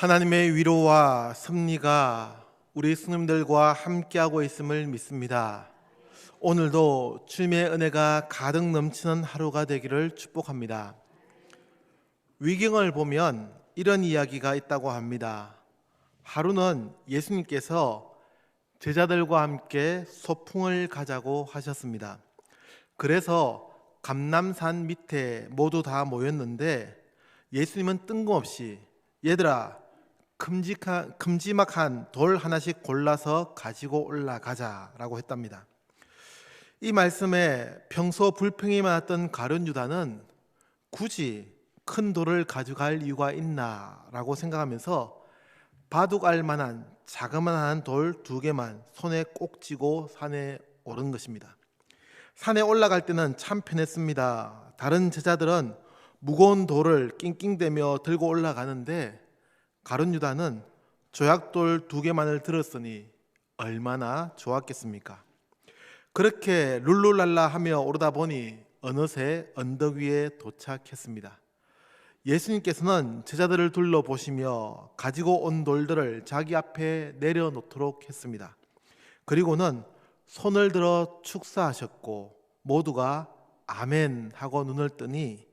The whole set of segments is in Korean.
하나님의 위로와 섭리가 우리 스님들과 함께하고 있음을 믿습니다. 오늘도 주님의 은혜가 가득 넘치는 하루가 되기를 축복합니다. 위경을 보면 이런 이야기가 있다고 합니다. 하루는 예수님께서 제자들과 함께 소풍을 가자고 하셨습니다. 그래서 감람산 밑에 모두 다 모였는데 예수님은 뜬금없이 얘들아 큼지막한 돌 하나씩 골라서 가지고 올라가자라고 했답니다. 이 말씀에 평소 불평이 많았던 가룟 유다는 굳이 큰 돌을 가져갈 이유가 있나라고 생각하면서 바둑알 만한 자그마한 돌 2개만 손에 꼭 쥐고 산에 오른 것입니다. 산에 올라갈 때는 참 편했습니다. 다른 제자들은 무거운 돌을 낑낑대며 들고 올라가는데 가룟 유다는 조약돌 2개만을 들었으니 얼마나 좋았겠습니까? 그렇게 룰루랄라 하며 오르다 보니 어느새 언덕 위에 도착했습니다. 예수님께서는 제자들을 둘러보시며 가지고 온 돌들을 자기 앞에 내려놓도록 했습니다. 그리고는 손을 들어 축사하셨고 모두가 아멘 하고 눈을 뜨니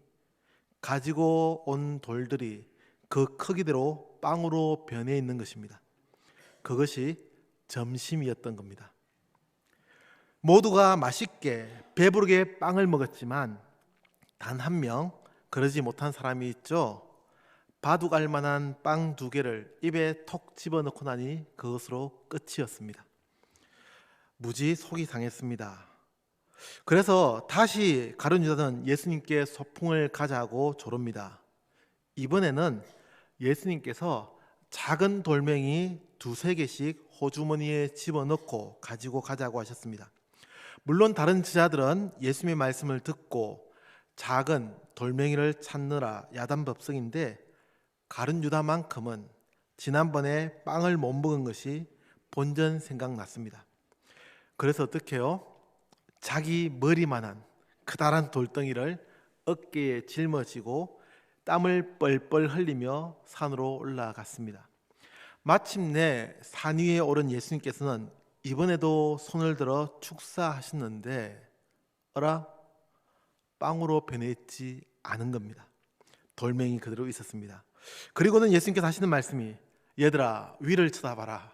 가지고 온 돌들이 그 크기대로 빵으로 변해 있는 것입니다. 그것이 점심이었던 겁니다. 모두가 맛있게 배부르게 빵을 먹었지만 단 한 명 그러지 못한 사람이 있죠. 바둑알 만한 빵 2개를 입에 톡 집어넣고 나니 그것으로 끝이었습니다. 무지 속이 상했습니다. 그래서 다시 가룟 유다는 예수님께 소풍을 가자고 조릅니다. 이번에는 예수님께서 작은 돌멩이 2-3개씩 호주머니에 집어넣고 가지고 가자고 하셨습니다. 물론 다른 제자들은 예수님의 말씀을 듣고 작은 돌멩이를 찾느라 야단법석인데 가룟 유다만큼은 지난번에 빵을 못 먹은 것이 본전 생각났습니다. 그래서 어떻게 해요? 자기 머리만한 크다란 돌덩이를 어깨에 짊어지고 땀을 뻘뻘 흘리며 산으로 올라갔습니다. 마침내 산 위에 오른 예수님께서는 이번에도 손을 들어 축사하셨는데 어라? 빵으로 변했지 않은 겁니다. 돌멩이 그대로 있었습니다. 그리고는 예수님께서 하시는 말씀이 얘들아 위를 쳐다봐라.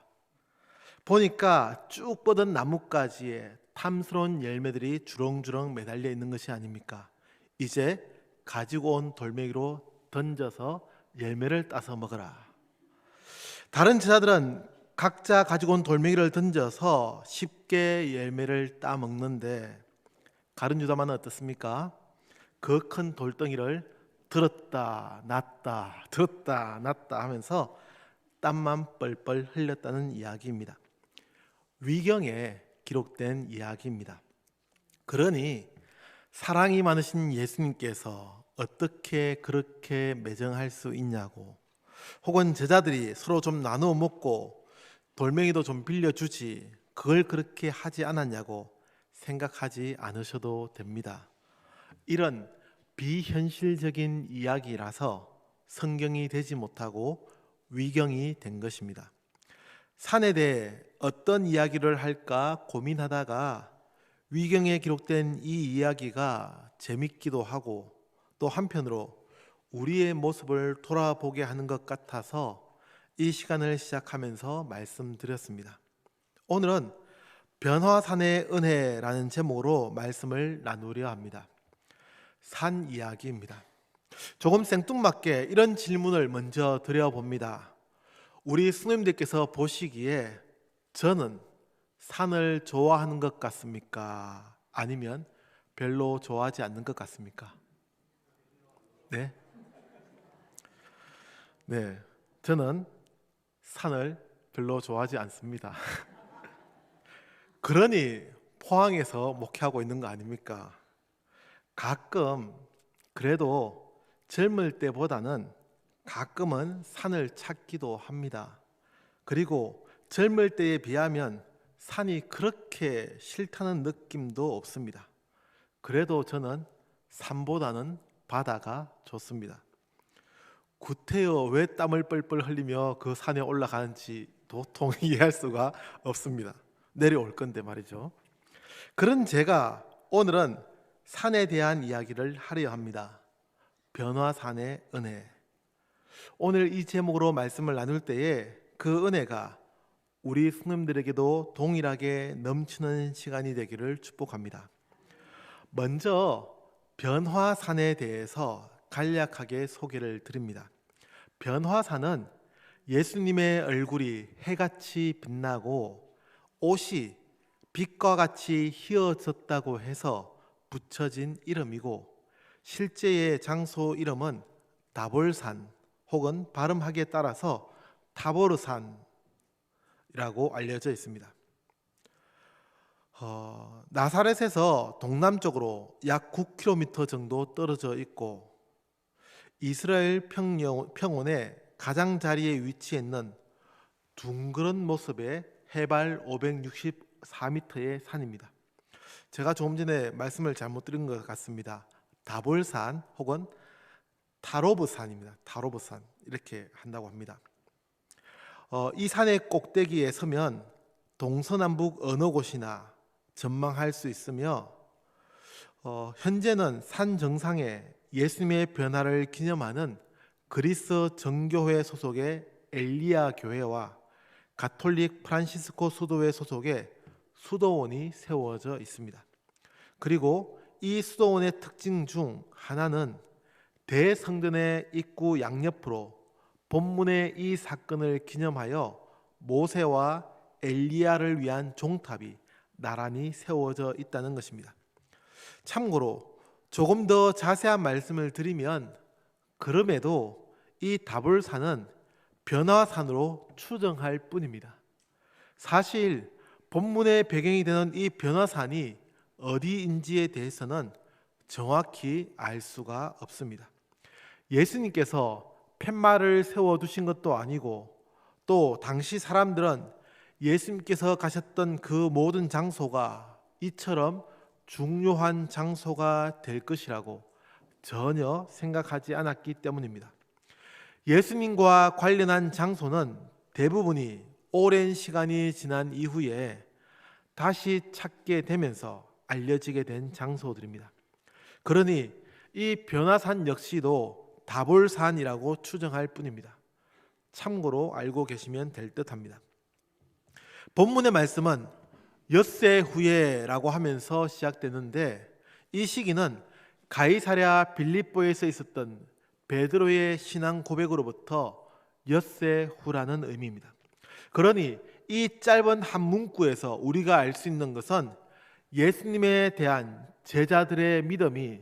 보니까 쭉 뻗은 나뭇가지에 탐스러운 열매들이 주렁주렁 매달려 있는 것이 아닙니까? 이제 가지고 온 돌멩이로 던져서 열매를 따서 먹어라. 다른 제자들은 각자 가지고 온 돌멩이를 던져서 쉽게 열매를 따 먹는데 가룟 유다만은 어떻습니까? 그 큰 돌덩이를 들었다 놨다 들었다 놨다 하면서 땀만 뻘뻘 흘렸다는 이야기입니다. 위경에 기록된 이야기입니다. 그러니 사랑이 많으신 예수님께서 어떻게 그렇게 매정할 수 있냐고, 혹은 제자들이 서로 좀 나누어 먹고 돌멩이도 좀 빌려주지 그걸 그렇게 하지 않았냐고 생각하지 않으셔도 됩니다. 이런 비현실적인 이야기라서 성경이 되지 못하고 위경이 된 것입니다. 산에 대해 어떤 이야기를 할까 고민하다가 위경에 기록된 이 이야기가 재밌기도 하고 또 한편으로 우리의 모습을 돌아보게 하는 것 같아서 이 시간을 시작하면서 말씀드렸습니다. 오늘은 변화산의 은혜라는 제목으로 말씀을 나누려 합니다. 산 이야기입니다. 조금 생뚱맞게 이런 질문을 먼저 드려봅니다. 우리 스님들께서 보시기에 저는 산을 좋아하는 것 같습니까? 아니면 별로 좋아하지 않는 것 같습니까? 네? 네, 저는 산을 별로 좋아하지 않습니다. 그러니 포항에서 목회하고 있는 거 아닙니까? 가끔 그래도 젊을 때보다는 가끔은 산을 찾기도 합니다. 그리고 젊을 때에 비하면 산이 그렇게 싫다는 느낌도 없습니다. 그래도 저는 산보다는 바다가 좋습니다. 구태여 왜 땀을 뻘뻘 흘리며 그 산에 올라가는지 도통 이해할 수가 없습니다. 내려올 건데 말이죠. 그런 제가 오늘은 산에 대한 이야기를 하려 합니다. 변화산의 은혜. 오늘 이 제목으로 말씀을 나눌 때에 그 은혜가 우리 성도님들에게도 동일하게 넘치는 시간이 되기를 축복합니다. 먼저 변화산에 대해서 간략하게 소개를 드립니다. 변화산은 예수님의 얼굴이 해같이 빛나고 옷이 빛과 같이 휘어졌다고 해서 붙여진 이름이고, 실제의 장소 이름은 다볼산 혹은 발음하기에 따라서 타보르산이라고 알려져 있습니다. 나사렛에서 동남쪽으로 약 9km 정도 떨어져 있고, 이스라엘 평원의 가장자리에 위치해 있는 둥그런 모습의 해발 564m의 산입니다. 제가 조금 전에 말씀을 잘못 드린 것 같습니다. 다볼산 혹은 타로브산입니다. 타로브산 이렇게 한다고 합니다. 이 산의 꼭대기에 서면 동서남북 어느 곳이나 전망할 수 있으며, 현재는 산 정상에 예수님의 변화를 기념하는 그리스 정교회 소속의 엘리야 교회와 가톨릭 프란시스코 수도회 소속의 수도원이 세워져 있습니다. 그리고 이 수도원의 특징 중 하나는 대성전의 입구 양옆으로 본문의 이 사건을 기념하여 모세와 엘리야를 위한 종탑이 나란히 세워져 있다는 것입니다. 참고로 조금 더 자세한 말씀을 드리면, 그럼에도 이 다볼산은 변화산으로 추정할 뿐입니다. 사실 본문의 배경이 되는 이 변화산이 어디인지에 대해서는 정확히 알 수가 없습니다. 예수님께서 팻말을 세워두신 것도 아니고, 또 당시 사람들은 예수님께서 가셨던 그 모든 장소가 이처럼 중요한 장소가 될 것이라고 전혀 생각하지 않았기 때문입니다. 예수님과 관련한 장소는 대부분이 오랜 시간이 지난 이후에 다시 찾게 되면서 알려지게 된 장소들입니다. 그러니 이 변화산 역시도 다볼산이라고 추정할 뿐입니다. 참고로 알고 계시면 될 듯합니다. 본문의 말씀은 엿새 후에라고 하면서 시작되는데, 이 시기는 가이사랴 빌립보에서 있었던 베드로의 신앙 고백으로부터 엿새 후라는 의미입니다. 그러니 이 짧은 한 문구에서 우리가 알 수 있는 것은 예수님에 대한 제자들의 믿음이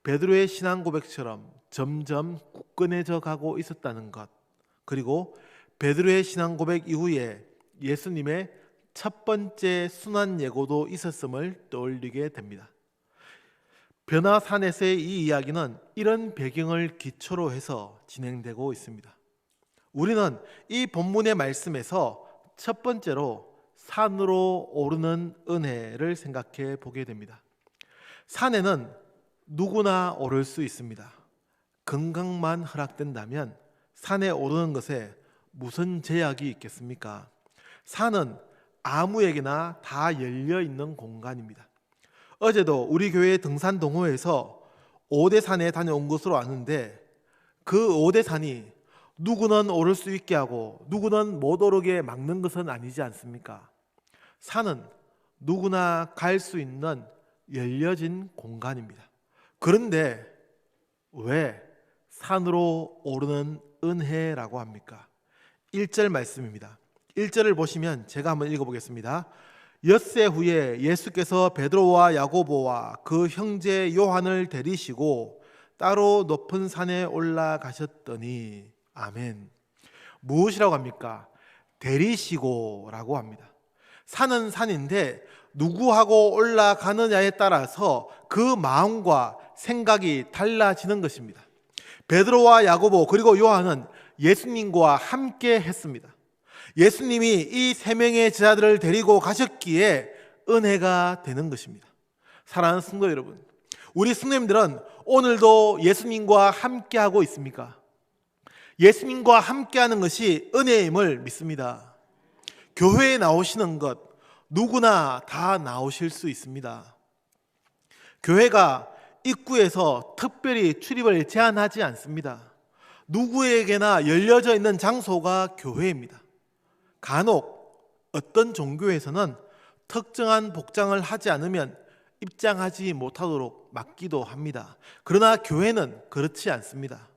베드로의 신앙 고백처럼 점점 굳건해져 가고 있었다는 것, 그리고 베드로의 신앙 고백 이후에 예수님의 첫 번째 순환 예고도 있었음을 떠올리게 됩니다. 변화산에서의 이 이야기는 이런 배경을 기초로 해서 진행되고 있습니다. 우리는 이 본문의 말씀에서 첫 번째로 산으로 오르는 은혜를 생각해 보게 됩니다. 산에는 누구나 오를 수 있습니다. 건강만 허락된다면 산에 오르는 것에 무슨 제약이 있겠습니까? 산은 아무에게나 다 열려 있는 공간입니다. 어제도 우리 교회 등산 동호회에서 오대산에 다녀온 것으로 아는데, 그 오대산이 누구는 오를 수 있게 하고 누구는 못 오르게 막는 것은 아니지 않습니까? 산은 누구나 갈 수 있는 열려진 공간입니다. 그런데 왜 산으로 오르는 은혜라고 합니까? 1절 말씀입니다. 1절을 보시면 제가 한번 읽어보겠습니다. 엿새 후에 예수께서 베드로와 야고보와 그 형제 요한을 데리시고 따로 높은 산에 올라가셨더니, 아멘. 무엇이라고 합니까? 데리시고라고 합니다. 산은 산인데 누구하고 올라가느냐에 따라서 그 마음과 생각이 달라지는 것입니다. 베드로와 야고보 그리고 요한은 예수님과 함께 했습니다. 예수님이 이 세 명의 제자들을 데리고 가셨기에 은혜가 되는 것입니다. 사랑하는 성도 여러분, 우리 성도님들은 오늘도 예수님과 함께하고 있습니까? 예수님과 함께하는 것이 은혜임을 믿습니다. 교회에 나오시는 것 누구나 다 나오실 수 있습니다. 교회가 입구에서 특별히 출입을 제한하지 않습니다. 누구에게나 열려져 있는 장소가 교회입니다. 간혹 어떤 종교에서는 특정한 복장을 하지 않으면 입장하지 못하도록 막기도 합니다. 그러나 교회는 그렇지 않습니다.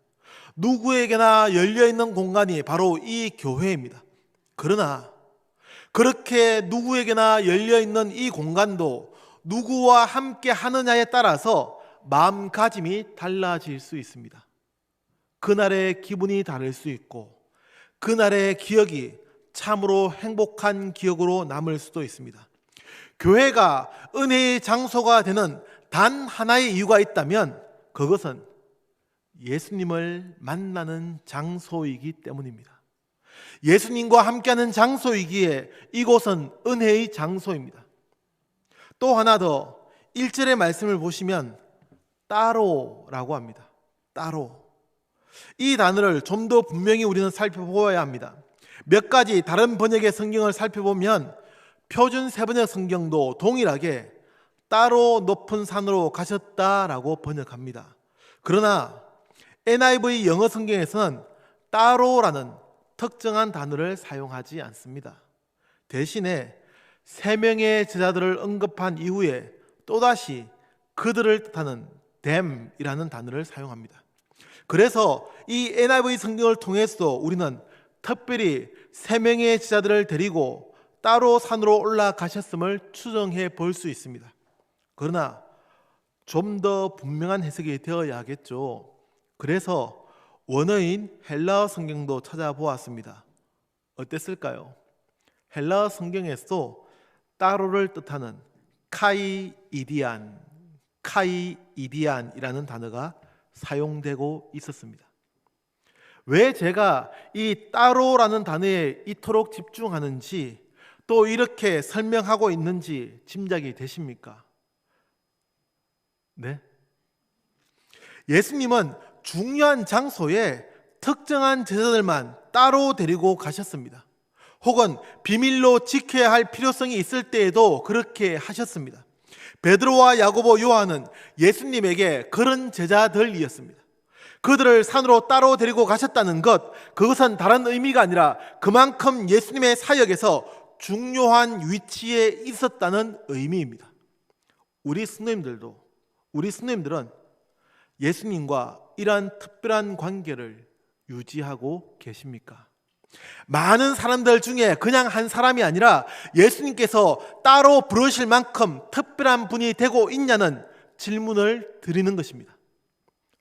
누구에게나 열려있는 공간이 바로 이 교회입니다. 그러나 그렇게 누구에게나 열려있는 이 공간도 누구와 함께 하느냐에 따라서 마음가짐이 달라질 수 있습니다. 그날의 기분이 다를 수 있고 그날의 기억이 참으로 행복한 기억으로 남을 수도 있습니다. 교회가 은혜의 장소가 되는 단 하나의 이유가 있다면 그것은 예수님을 만나는 장소이기 때문입니다. 예수님과 함께하는 장소이기에 이곳은 은혜의 장소입니다. 또 하나 더 1절의 말씀을 보시면 따로라고 합니다. 따로. 이 단어를 좀 더 분명히 우리는 살펴보아야 합니다. 몇 가지 다른 번역의 성경을 살펴보면 표준 세번역 성경도 동일하게 따로 높은 산으로 가셨다라고 번역합니다. 그러나 NIV 영어 성경에서는 따로라는 특정한 단어를 사용하지 않습니다. 대신에 세 명의 제자들을 언급한 이후에 또다시 그들을 뜻하는 them이라는 단어를 사용합니다. 그래서 이 NIV 성경을 통해서 우리는 특별히 세 명의 제자들을 데리고 따로 산으로 올라가셨음을 추정해 볼 수 있습니다. 그러나 좀 더 분명한 해석이 되어야 하겠죠. 그래서 원어인 헬라어 성경도 찾아보았습니다. 어땠을까요? 헬라어 성경에서도 따로를 뜻하는 카이이디안이라는 단어가 사용되고 있었습니다. 왜 제가 이 따로라는 단어에 이토록 집중하는지 또 이렇게 설명하고 있는지 짐작이 되십니까? 네? 예수님은 중요한 장소에 특정한 제자들만 따로 데리고 가셨습니다. 혹은 비밀로 지켜야 할 필요성이 있을 때에도 그렇게 하셨습니다. 베드로와 야고보, 요한은 예수님에게 그런 제자들이었습니다. 그들을 산으로 따로 데리고 가셨다는 것, 그것은 다른 의미가 아니라 그만큼 예수님의 사역에서 중요한 위치에 있었다는 의미입니다. 우리 스님들은 예수님과 이러한 특별한 관계를 유지하고 계십니까? 많은 사람들 중에 그냥 한 사람이 아니라 예수님께서 따로 부르실 만큼 특별한 분이 되고 있냐는 질문을 드리는 것입니다.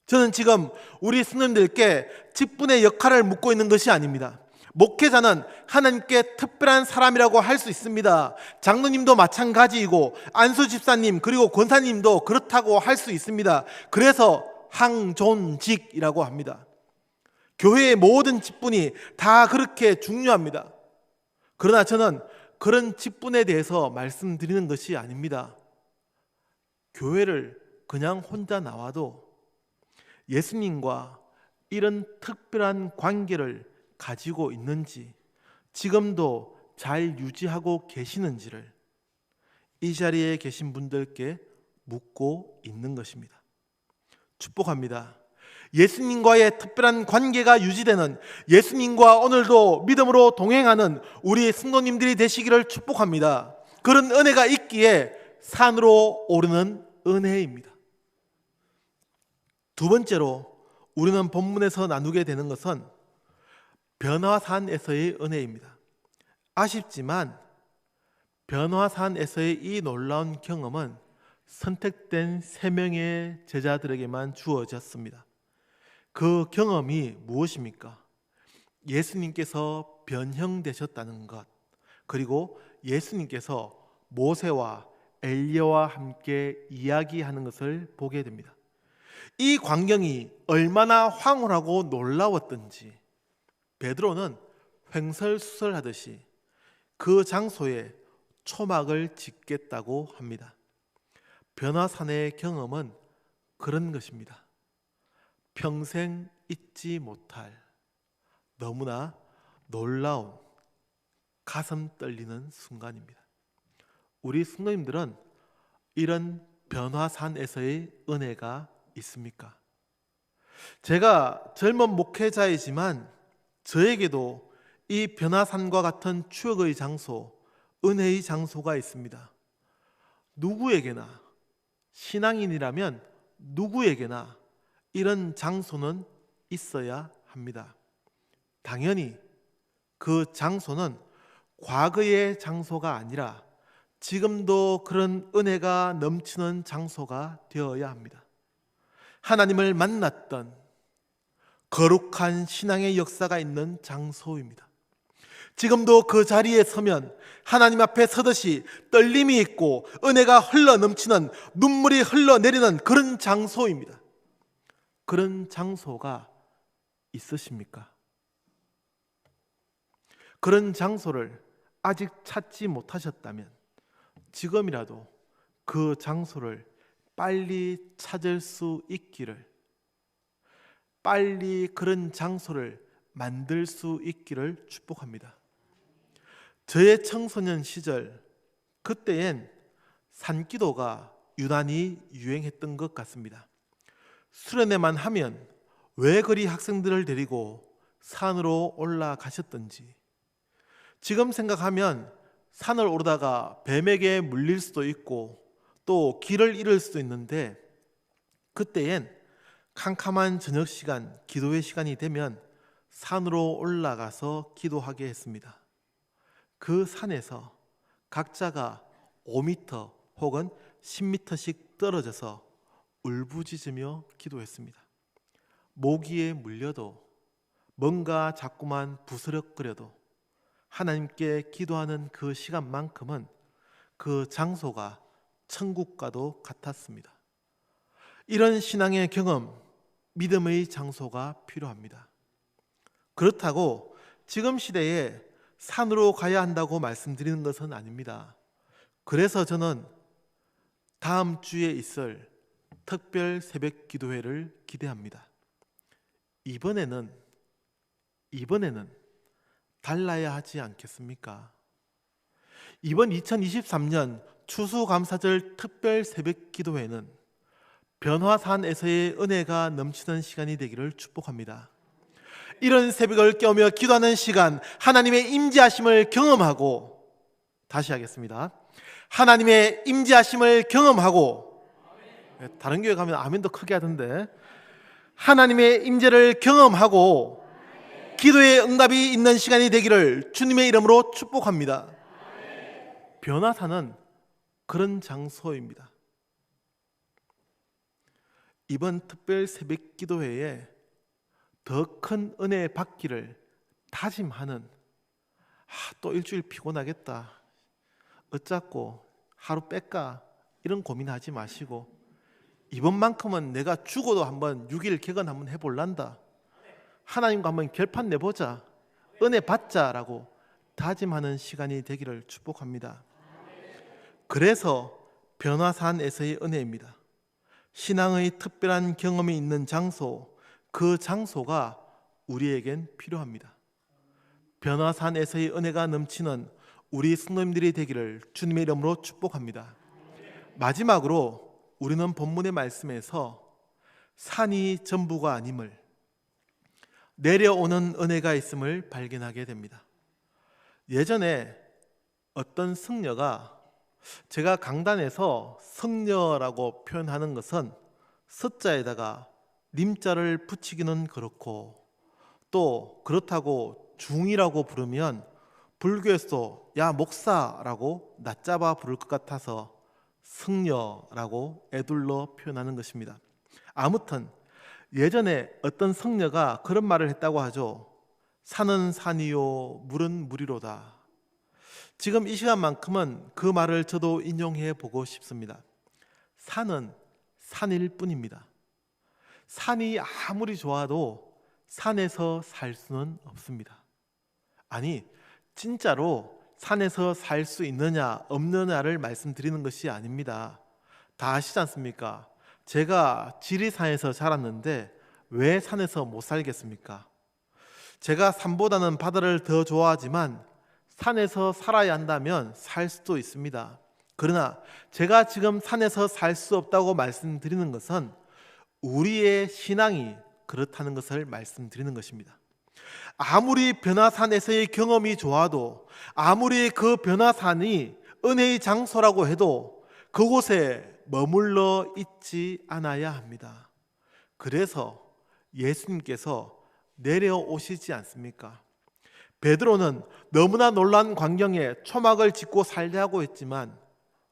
저는 지금 우리 스님들께 직분의 역할을 묻고 있는 것이 아닙니다. 목회자는 하나님께 특별한 사람이라고 할 수 있습니다. 장로님도 마찬가지이고 안수 집사님 그리고 권사님도 그렇다고 할 수 있습니다. 그래서 항존직이라고 합니다. 교회의 모든 직분이 다 그렇게 중요합니다. 그러나 저는 그런 직분에 대해서 말씀드리는 것이 아닙니다. 교회를 그냥 혼자 나와도 예수님과 이런 특별한 관계를 가지고 있는지, 지금도 잘 유지하고 계시는지를 이 자리에 계신 분들께 묻고 있는 것입니다. 축복합니다. 예수님과의 특별한 관계가 유지되는, 예수님과 오늘도 믿음으로 동행하는 우리 성도님들이 되시기를 축복합니다. 그런 은혜가 있기에 산으로 오르는 은혜입니다. 두 번째로 우리는 본문에서 나누게 되는 것은 변화산에서의 은혜입니다. 아쉽지만 변화산에서의 이 놀라운 경험은 선택된 3명의 제자들에게만 주어졌습니다. 그 경험이 무엇입니까? 예수님께서 변형되셨다는 것, 그리고 예수님께서 모세와 엘리야와 함께 이야기하는 것을 보게 됩니다. 이 광경이 얼마나 황홀하고 놀라웠던지 베드로는 횡설수설하듯이 그 장소에 초막을 짓겠다고 합니다. 변화산의 경험은 그런 것입니다. 평생 잊지 못할 너무나 놀라운 가슴 떨리는 순간입니다. 우리 성도님들은 이런 변화산에서의 은혜가 있습니까? 제가 젊은 목회자이지만 저에게도 이 변화산과 같은 추억의 장소, 은혜의 장소가 있습니다. 누구에게나, 신앙인이라면 누구에게나 이런 장소는 있어야 합니다. 당연히 그 장소는 과거의 장소가 아니라 지금도 그런 은혜가 넘치는 장소가 되어야 합니다. 하나님을 만났던 거룩한 신앙의 역사가 있는 장소입니다. 지금도 그 자리에 서면 하나님 앞에 서듯이 떨림이 있고 은혜가 흘러 넘치는, 눈물이 흘러내리는 그런 장소입니다. 그런 장소가 있으십니까? 그런 장소를 아직 찾지 못하셨다면 지금이라도 그 장소를 빨리 찾을 수 있기를, 빨리 그런 장소를 만들 수 있기를 축복합니다. 저의 청소년 시절, 그때엔 산기도가 유난히 유행했던 것 같습니다. 수련회만 하면 왜 그리 학생들을 데리고 산으로 올라가셨던지, 지금 생각하면 산을 오르다가 뱀에게 물릴 수도 있고 또 길을 잃을 수도 있는데, 그때엔 캄캄한 저녁 시간, 기도의 시간이 되면 산으로 올라가서 기도하게 했습니다. 그 산에서 각자가 5m 혹은 10m씩 떨어져서 울부짖으며 기도했습니다. 모기에 물려도, 뭔가 자꾸만 부스럭거려도 하나님께 기도하는 그 시간만큼은 그 장소가 천국과도 같았습니다. 이런 신앙의 경험, 믿음의 장소가 필요합니다. 그렇다고 지금 시대에 산으로 가야 한다고 말씀드리는 것은 아닙니다. 그래서 저는 다음 주에 있을 특별 새벽 기도회를 기대합니다. 이번에는 달라야 하지 않겠습니까? 이번 2023년 추수감사절 특별 새벽 기도회는 변화산에서의 은혜가 넘치는 시간이 되기를 축복합니다. 이런 새벽을 깨우며 기도하는 시간, 하나님의 임재하심을 경험하고, 다시 하겠습니다. 하나님의 임재하심을 경험하고, 다른 교회 가면 아멘도 크게 하던데, 하나님의 임재를 경험하고 기도의 응답이 있는 시간이 되기를 주님의 이름으로 축복합니다. 변화산은 그런 장소입니다. 이번 특별 새벽 기도회에 더 큰 은혜 받기를 다짐하는, 또 일주일 피곤하겠다, 어쩌고 하루 뺄까, 이런 고민하지 마시고 이번만큼은 내가 죽어도 한번 6일 개건 한번 해볼란다, 하나님과 한번 결판 내보자, 은혜 받자라고 다짐하는 시간이 되기를 축복합니다. 그래서 변화산에서의 은혜입니다. 신앙의 특별한 경험이 있는 장소, 그 장소가 우리에겐 필요합니다. 변화산에서의 은혜가 넘치는 우리 성도님들이 되기를 주님의 이름으로 축복합니다. 마지막으로 우리는 본문의 말씀에서 산이 전부가 아님을, 내려오는 은혜가 있음을 발견하게 됩니다. 예전에 어떤 승려가, 제가 강단에서 승려라고 표현하는 것은 서자에다가 님자를 붙이기는 그렇고, 또 그렇다고 중이라고 부르면 불교에서도 야 목사라고 낮잡아 부를 것 같아서 승려라고 애둘러 표현하는 것입니다. 아무튼 예전에 어떤 성녀가 그런 말을 했다고 하죠. 산은 산이요 물은 물이로다. 지금 이 시간만큼은 그 말을 저도 인용해 보고 싶습니다. 산은 산일 뿐입니다. 산이 아무리 좋아도 산에서 살 수는 없습니다. 아니, 진짜로 산에서 살 수 있느냐 없느냐를 말씀드리는 것이 아닙니다. 다 아시지 않습니까? 제가 지리산에서 자랐는데 왜 산에서 못 살겠습니까? 제가 산보다는 바다를 더 좋아하지만 산에서 살아야 한다면 살 수도 있습니다. 그러나 제가 지금 산에서 살 수 없다고 말씀드리는 것은 우리의 신앙이 그렇다는 것을 말씀드리는 것입니다. 아무리 변화산에서의 경험이 좋아도, 아무리 그 변화산이 은혜의 장소라고 해도 그곳에 머물러 있지 않아야 합니다. 그래서 예수님께서 내려오시지 않습니까? 베드로는 너무나 놀란 광경에 초막을 짓고 살려고 했지만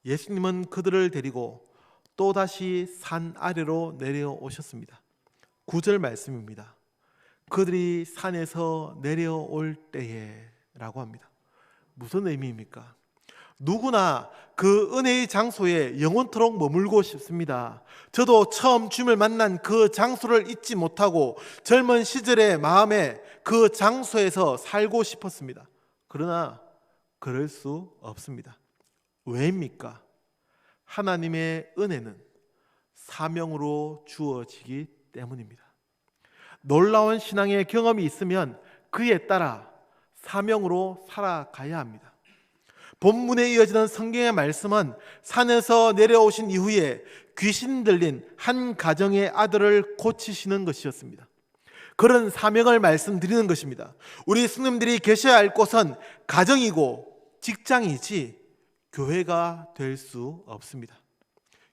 예수님은 그들을 데리고 또다시 산 아래로 내려오셨습니다. 9절 말씀입니다. 그들이 산에서 내려올 때에 라고 합니다. 무슨 의미입니까? 누구나 그 은혜의 장소에 영원토록 머물고 싶습니다. 저도 처음 주님을 만난 그 장소를 잊지 못하고 젊은 시절의 마음에 그 장소에서 살고 싶었습니다. 그러나 그럴 수 없습니다. 왜입니까? 하나님의 은혜는 사명으로 주어지기 때문입니다. 놀라운 신앙의 경험이 있으면 그에 따라 사명으로 살아가야 합니다. 본문에 이어지는 성경의 말씀은 산에서 내려오신 이후에 귀신 들린 한 가정의 아들을 고치시는 것이었습니다. 그런 사명을 말씀드리는 것입니다. 우리 스님들이 계셔야 할 곳은 가정이고 직장이지 교회가 될 수 없습니다.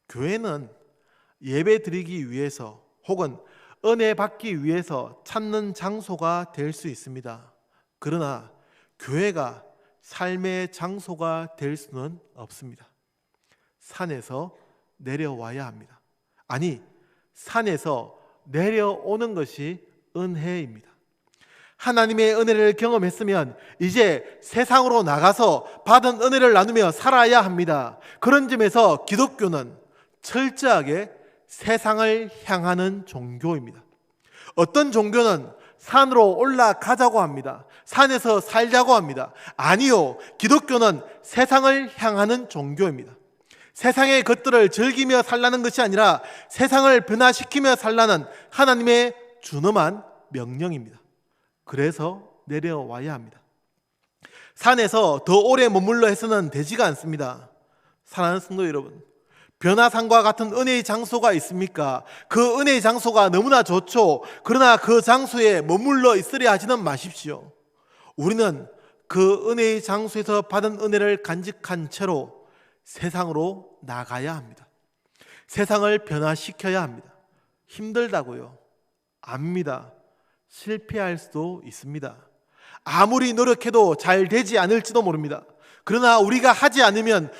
교회는 예배 드리기 위해서 혹은 은혜 받기 위해서 찾는 장소가 될 수 있습니다. 그러나 교회가 삶의 장소가 될 수는 없습니다. 산에서 내려와야 합니다. 아니, 산에서 내려오는 것이 은혜입니다. 하나님의 은혜를 경험했으면 이제 세상으로 나가서 받은 은혜를 나누며 살아야 합니다. 그런 점에서 기독교는 철저하게 세상을 향하는 종교입니다. 어떤 종교는 산으로 올라가자고 합니다. 산에서 살자고 합니다. 아니요, 기독교는 세상을 향하는 종교입니다. 세상의 것들을 즐기며 살라는 것이 아니라 세상을 변화시키며 살라는 하나님의 준엄한 명령입니다. 그래서 내려와야 합니다. 산에서 더 오래 머물러 해서는 되지가 않습니다. 사랑하는 성도 여러분, 변화산과 같은 은혜의 장소가 있습니까? 그 은혜의 장소가 너무나 좋죠. 그러나 그 장소에 머물러 있으려 하지는 마십시오. 우리는 그 은혜의 장소에서 받은 은혜를 간직한 채로 세상으로 나가야 합니다. 세상을 변화시켜야 합니다. 힘들다고요? 압니다. 실패할 수도 있습니다. 아무리 노력해도 잘 되지 않을지도 모릅니다. 그러나 우리가 하지 않으면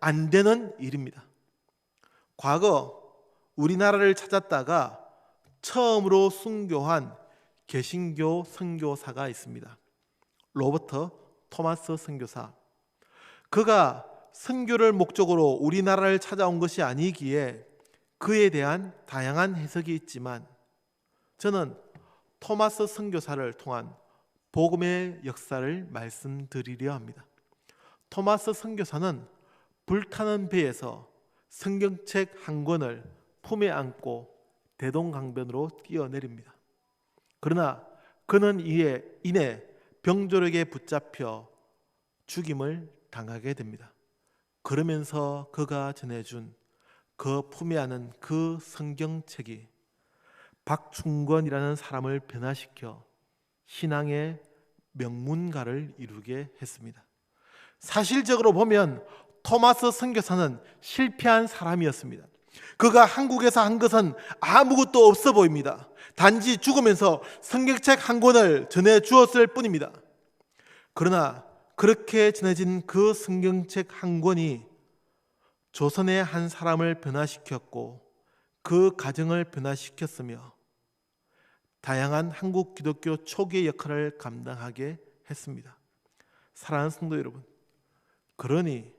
안 되는 일입니다. 과거 우리나라를 찾았다가 처음으로 순교한 개신교 선교사가 있습니다. 로버트 토마스 선교사. 그가 선교를 목적으로 우리나라를 찾아온 것이 아니기에 그에 대한 다양한 해석이 있지만 저는 토마스 선교사를 통한 복음의 역사를 말씀드리려 합니다. 토마스 선교사는 불타는 배에서 성경책 한 권을 품에 안고 대동강변으로 뛰어내립니다. 그러나 그는 이에 인해 병조력에 붙잡혀 죽임을 당하게 됩니다. 그러면서 그가 전해준 그 품에 안은 그 성경책이 박충권이라는 사람을 변화시켜 신앙의 명문가를 이루게 했습니다. 사실적으로 보면 토마스 선교사는 실패한 사람이었습니다. 그가 한국에서 한 것은 아무것도 없어 보입니다. 단지 죽으면서 성경책 한 권을 전해 주었을 뿐입니다. 그러나 그렇게 전해진 그 성경책 한 권이 조선의 한 사람을 변화시켰고 그 가정을 변화시켰으며 다양한 한국 기독교 초기의 역할을 감당하게 했습니다. 사랑하는 성도 여러분, 그러니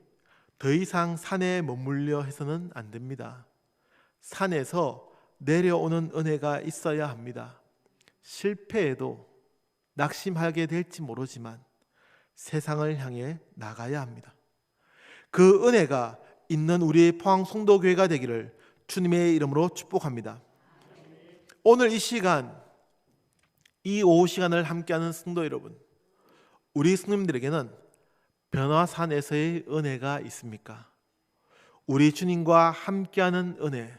더 이상 산에 머물려 해서는 안 됩니다. 산에서 내려오는 은혜가 있어야 합니다. 실패해도 낙심하게 될지 모르지만 세상을 향해 나가야 합니다. 그 은혜가 있는 우리 포항 송도교회가 되기를 주님의 이름으로 축복합니다. 오늘 이 시간 이 오후 시간을 함께하는 성도 여러분, 우리 성도님들에게는 변화산에서의 은혜가 있습니까? 우리 주님과 함께하는 은혜,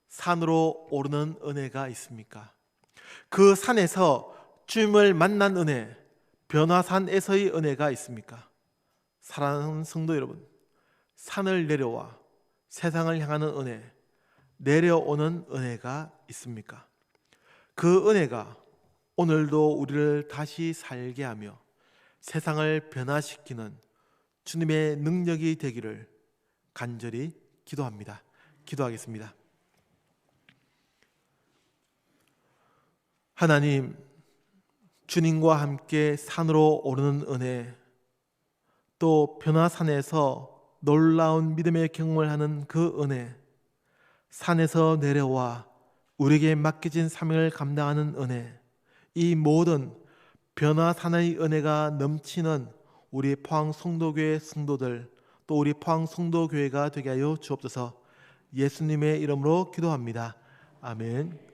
산으로 오르는 은혜가 있습니까? 그 산에서 주님을 만난 은혜, 변화산에서의 은혜가 있습니까? 사랑하는 성도 여러분, 산을 내려와 세상을 향하는 은혜, 내려오는 은혜가 있습니까? 그 은혜가 오늘도 우리를 다시 살게 하며 세상을 변화시키는 주님의 능력이 되기를 간절히 기도합니다. 기도하겠습니다. 하나님, 주님과 함께 산으로 오르는 은혜, 또 변화산에서 놀라운 믿음의 경험을 하는 그 은혜, 산에서 내려와 우리에게 맡겨진 사명을 감당하는 은혜, 이 모든 변화산의 은혜가 넘치는 우리 포항 성도교회 성도들, 또 우리 포항 성도교회가 되게 하여 주옵소서. 예수님의 이름으로 기도합니다. 아멘.